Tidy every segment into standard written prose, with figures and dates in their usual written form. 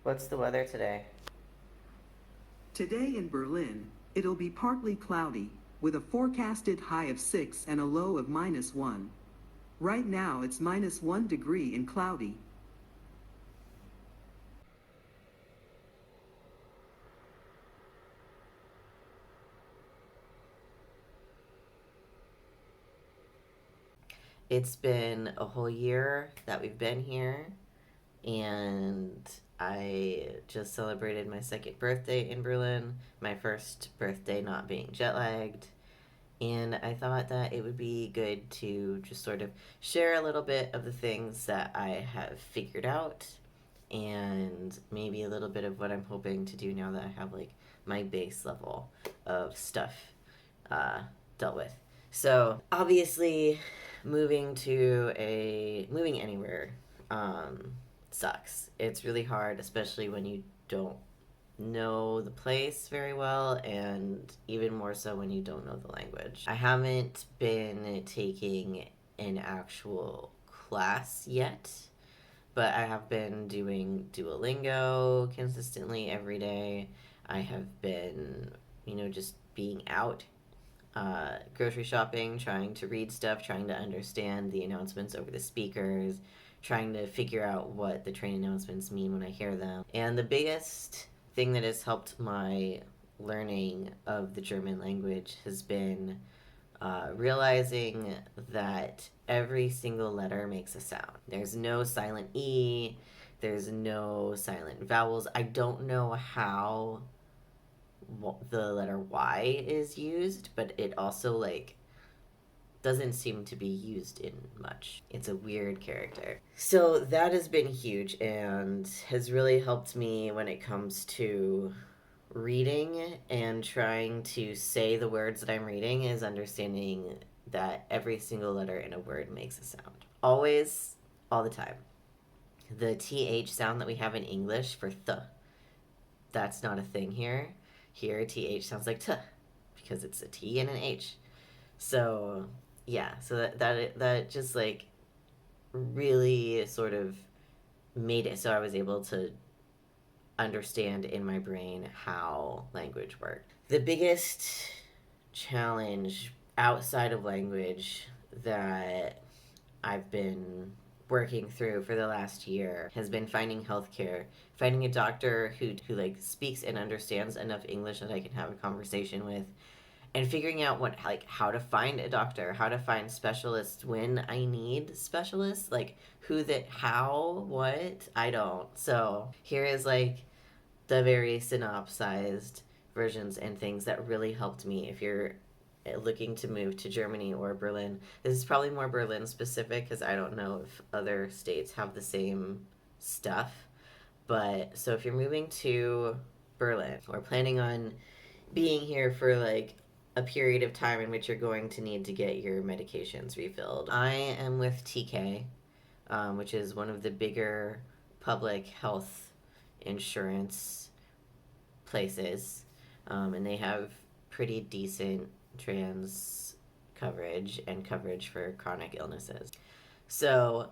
What's the weather today? Today in Berlin, it'll be partly cloudy, with a forecasted high of 6 and a low of -1. Right now it's -1 degree and cloudy. It's been a whole year that we've been here, and I just celebrated my second birthday in Berlin, my first birthday not being jet lagged. And I thought that it would be good to just sort of share a little bit of the things that I have figured out and maybe a little bit of what I'm hoping to do now that I have like my base level of stuff uh, dealt with. So obviously, moving anywhere sucks. It's really hard, especially when you don't know the place very well, and even more so when you don't know the language. I haven't been taking an actual class yet, but I have been doing Duolingo consistently every day. I have been, just being out, grocery shopping, trying to read stuff, trying to understand the announcements over the speakers, trying to figure out what the train announcements mean when I hear them. And the biggest thing that has helped my learning of the German language has been realizing that every single letter makes a sound. There's no silent E, there's no silent vowels. I don't know how the letter Y is used, but it also doesn't seem to be used in much. It's a weird character. So that has been huge and has really helped me when it comes to reading and trying to say the words that I'm reading, is understanding that every single letter in a word makes a sound. Always, all the time. The TH sound that we have in English for th, that's not a thing here. Here, TH sounds like t because it's a T and an H. So, yeah, so that just really sort of made it so I was able to understand in my brain how language worked. The biggest challenge outside of language that I've been working through for the last year has been finding healthcare, finding a doctor who speaks and understands enough English that I can have a conversation with, and figuring out how to find a doctor, how to find specialists when I need specialists, who that how what I don't. So here is the very synopsized versions and things that really helped me. If you're looking to move to Germany or Berlin, this is probably more Berlin specific because I don't know if other states have the same stuff. But so if you're moving to Berlin or planning on being here for a period of time in which you're going to need to get your medications refilled, I am with TK, which is one of the bigger public health insurance places, and they have pretty decent trans coverage and coverage for chronic illnesses. So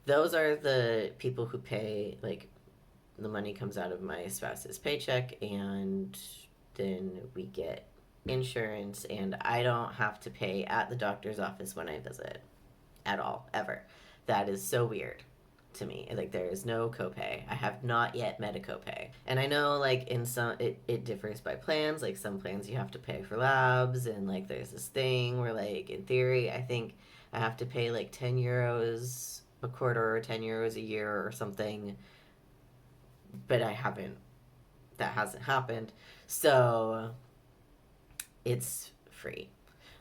those are the people who pay, the money comes out of my spouse's paycheck, and then we get insurance, and I don't have to pay at the doctor's office when I visit at all, ever. That is so weird to me. There is no copay. I have not yet met a copay. And I know in some it differs by plans. Some plans you have to pay for labs, and there's this thing where in theory I think I have to pay 10 euros a quarter or 10 euros a year or something. But that hasn't happened. So it's free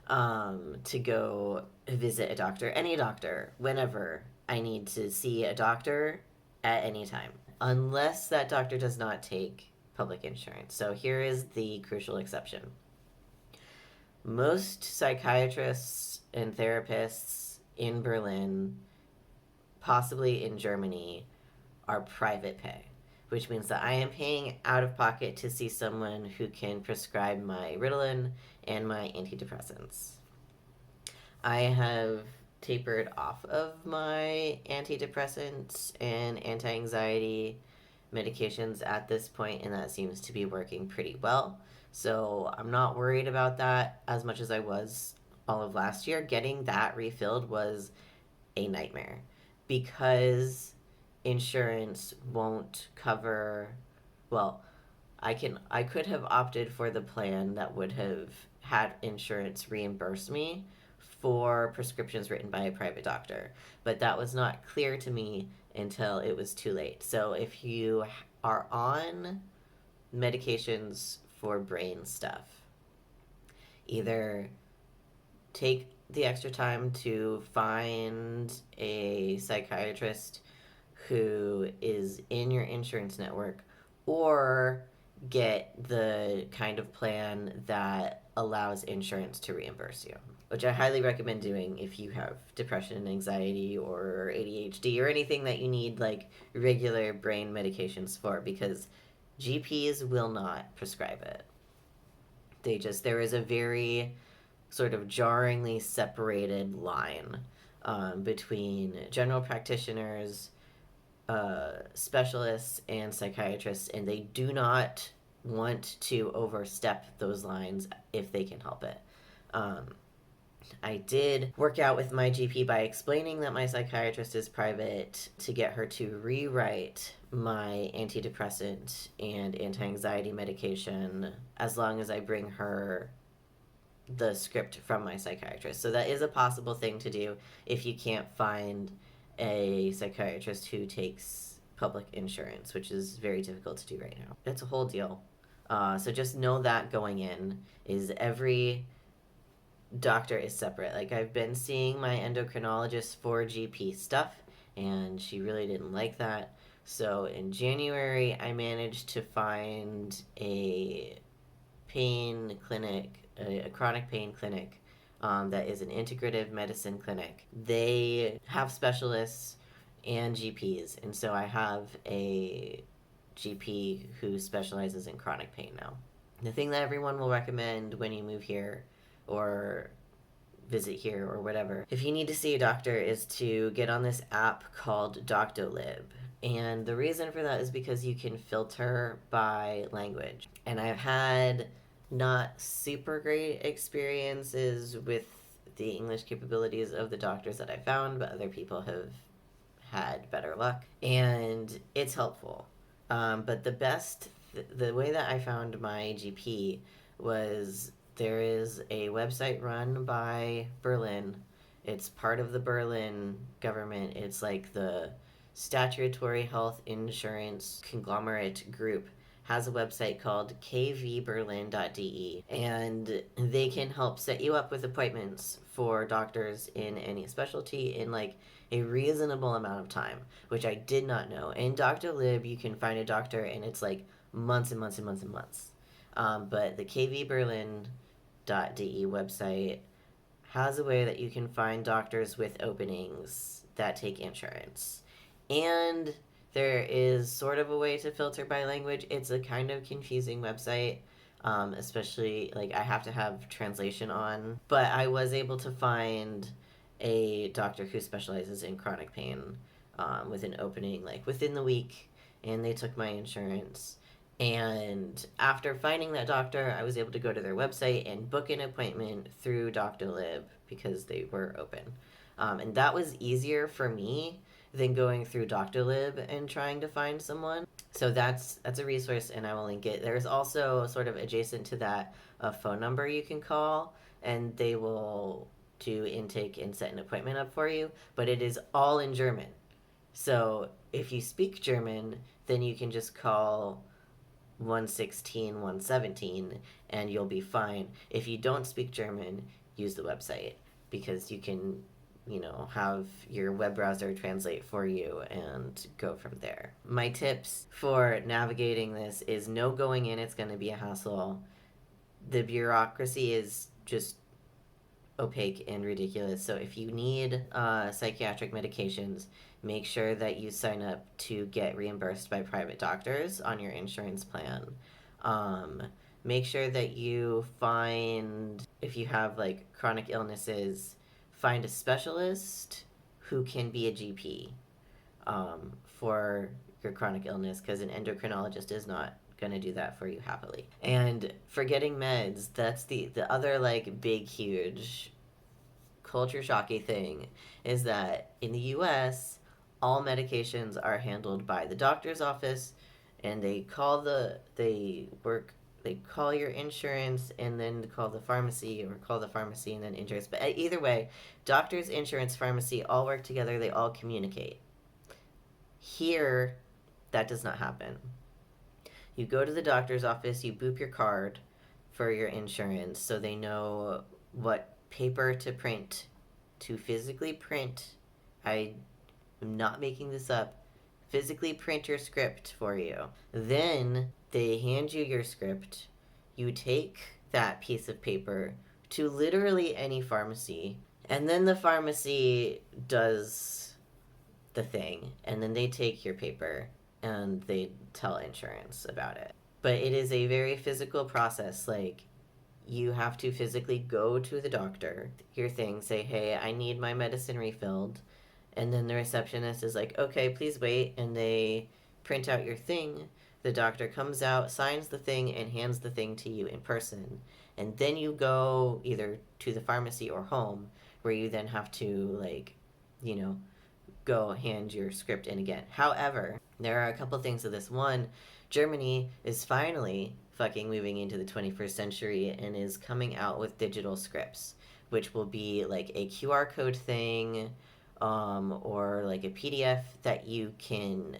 to go visit a doctor, any doctor, whenever I need to see a doctor at any time, unless that doctor does not take public insurance. So here is the crucial exception. Most psychiatrists and therapists in Berlin, possibly in Germany, are private pay, which means that I am paying out of pocket to see someone who can prescribe my Ritalin and my antidepressants. I have tapered off of my antidepressants and anti-anxiety medications at this point, and that seems to be working pretty well. So I'm not worried about that as much as I was all of last year. Getting that refilled was a nightmare because insurance won't cover, well, I could have opted for the plan that would have had insurance reimburse me for prescriptions written by a private doctor, but that was not clear to me until it was too late. So if you are on medications for brain stuff, either take the extra time to find a psychiatrist who is in your insurance network, or get the kind of plan that allows insurance to reimburse you, which I highly recommend doing if you have depression and anxiety or ADHD or anything that you need like regular brain medications for, because GPs will not prescribe it. There is a very sort of jarringly separated line between general practitioners, specialists, and psychiatrists, and they do not want to overstep those lines if they can help it. Um, I did work out with my GP by explaining that my psychiatrist is private to get her to rewrite my antidepressant and anti anxiety medication as long as I bring her the script from my psychiatrist. So that is a possible thing to do if you can't find a psychiatrist who takes public insurance, which is very difficult to do right now. It's a whole deal. So just know that going in is every doctor is separate. Like I've been seeing my endocrinologist for GP stuff, and she really didn't like that. So in January, I managed to find a pain clinic, a chronic pain clinic that is an integrative medicine clinic. They have specialists and GPs, and so I have a GP who specializes in chronic pain now. The thing that everyone will recommend when you move here or visit here or whatever, if you need to see a doctor, is to get on this app called Doctolib. And the reason for that is because you can filter by language. And I've had not super great experiences with the English capabilities of the doctors that I found, but other people have had better luck. And it's helpful. But the way that I found my GP was there is a website run by Berlin. It's part of the Berlin government. It's like the statutory health insurance conglomerate group has a website called kvberlin.de, and they can help set you up with appointments for doctors in any specialty in like a reasonable amount of time, which I did not know. In Dr. Lib, you can find a doctor and it's like months and months and months and months. But the kvberlin.de website has a way that you can find doctors with openings that take insurance. And there is sort of a way to filter by language. It's a kind of confusing website, especially like I have to have translation on. But I was able to find a doctor who specializes in chronic pain with an opening like within the week, and they took my insurance. And after finding that doctor, I was able to go to their website and book an appointment through Doctolib because they were open. And that was easier for me than going through Doctolib and trying to find someone. So that's a resource, and I will link it. There's also sort of adjacent to that a phone number you can call, and they will do intake and set an appointment up for you. But it is all in German. So if you speak German, then you can just call 116 117 and you'll be fine. If you don't speak German, use the website because you can have your web browser translate for you and go from there. My tips for navigating this is no going in, it's going to be a hassle. The bureaucracy is just opaque and ridiculous. So if you need psychiatric medications, make sure that you sign up to get reimbursed by private doctors on your insurance plan. Make sure that you find, if you have like chronic illnesses, find a specialist who can be a GP for your chronic illness, because an endocrinologist is not going to do that for you happily. And for getting meds, that's the other like big huge culture shocky thing, is that in the US all medications are handled by the doctor's office, and they call your insurance and then call the pharmacy, or call the pharmacy and then insurance. But either way, doctors, insurance, pharmacy all work together, they all communicate. Here, that does not happen. You go to the doctor's office, you boop your card for your insurance so they know what paper to print, to physically print. I am not making this up. Physically print your script for you. Then they hand you your script. You take that piece of paper to literally any pharmacy, and then the pharmacy does the thing, and then they take your paper and they tell insurance about it. But it is a very physical process. Like, you have to physically go to the doctor, your thing, say, hey, I need my medicine refilled. And then the receptionist is like, okay, please wait. And they print out your thing. The doctor comes out, signs the thing, and hands the thing to you in person. And then you go either to the pharmacy or home, where you then have to, like, you know, go hand your script in again. However, there are a couple things to this. One, Germany is finally fucking moving into the 21st century and is coming out with digital scripts, which will be like a QR code thing, or like a PDF that you can,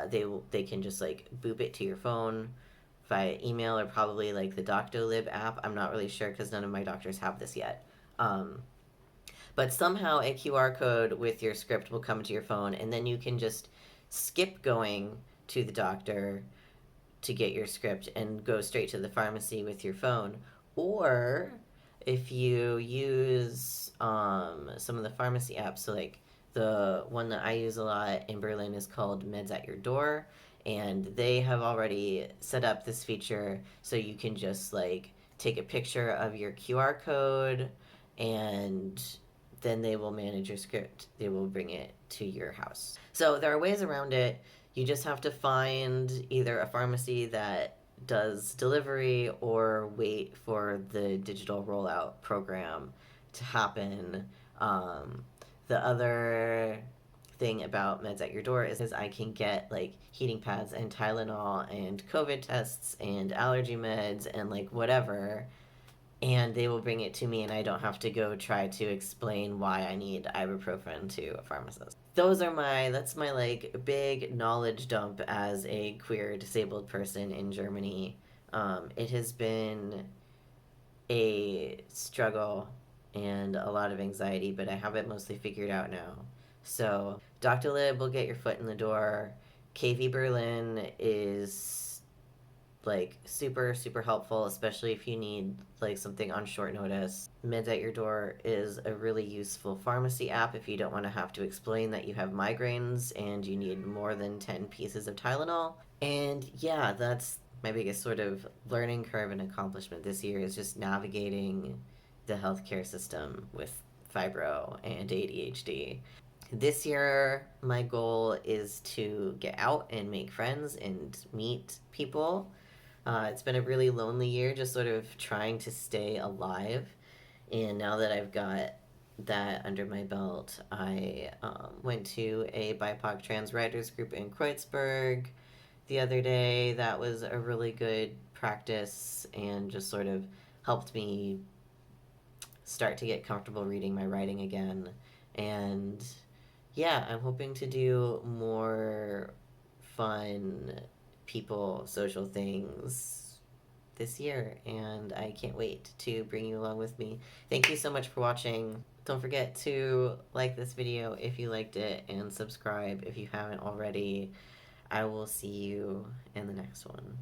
they can just like boop it to your phone via email, or probably like the Doctolib app. I'm not really sure because none of my doctors have this yet. But somehow a QR code with your script will come to your phone, and then you can just skip going to the doctor to get your script and go straight to the pharmacy with your phone. Or if you use some of the pharmacy apps, so like the one that I use a lot in Berlin is called Meds at Your Door, and they have already set up this feature so you can just like take a picture of your QR code, and then they will manage your script. They will bring it to your house. So there are ways around it. You just have to find either a pharmacy that does delivery, or wait for the digital rollout program to happen. The other thing about Meds at Your Door is I can get like heating pads and Tylenol and COVID tests and allergy meds and like whatever, and they will bring it to me, and I don't have to go try to explain why I need ibuprofen to a pharmacist. That's my like big knowledge dump as a queer disabled person in Germany. It has been a struggle and a lot of anxiety, but I have it mostly figured out now. So Dr. Lib will get your foot in the door. KV Berlin is like super super helpful, especially if you need like something on short notice. Meds at Your Door is a really useful pharmacy app if you don't want to have to explain that you have migraines and you need more than 10 pieces of Tylenol. And yeah, that's my biggest sort of learning curve and accomplishment this year, is just navigating the healthcare system with fibro and ADHD. This year, my goal is to get out and make friends and meet people. It's been a really lonely year, just sort of trying to stay alive. And now that I've got that under my belt, I went to a BIPOC trans writers group in Kreuzberg the other day. That was a really good practice and just sort of helped me start to get comfortable reading my writing again. And yeah, I'm hoping to do more fun people social things this year, and I can't wait to bring you along with me. Thank you so much for watching. Don't forget to like this video if you liked it, and subscribe if you haven't already. I will see you in the next one.